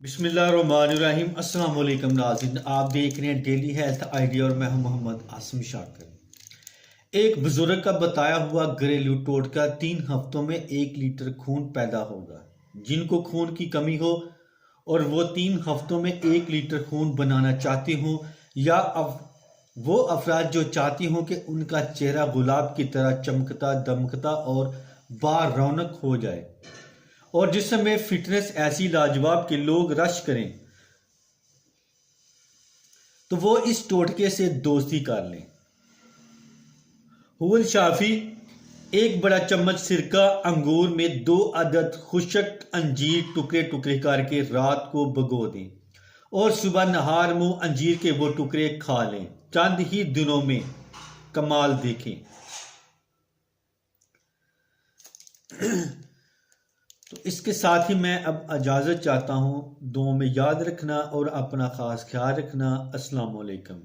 बिस्मिल्लाहिर्रहमानिर्रहीम। अस्सलाम वालेकुम नाज़रीन, आप देख रहे हैं डेली हेल्थ आइडिया और मैं हूं मोहम्मद आसिम शाकिर। एक बुजुर्ग का बताया हुआ घरेलू टोटका 3 हफ्तों में 1 लीटर खून पैदा होगा। जिनको खून की कमी हो और वो 3 हफ्तों में 1 लीटर खून बनाना चाहते हो या वो अफराद जो चाहती हों कि उनका चेहरा गुलाब की तरह चमकता दमकता और बारौनक हो जाए और जिसमें फिटनेस ऐसी लाजवाब कि लोग रश करें, तो वो इस टोटके से दोस्ती कर लें। हुल शाफी, 1 बड़ा चम्मच सिरका अंगूर में 2 अदद खुशक अंजीर टुकड़े टुकड़े करके रात को भिगो दें और सुबह नहार मुंह अंजीर के वो टुकड़े खा लें। चंद ही दिनों में कमाल देखें। तो इसके साथ ही मैं अब इजाज़त चाहता हूँ। दुआ में याद रखना और अपना ख़ास ख्याल रखना। अस्सलाम वालेकुम।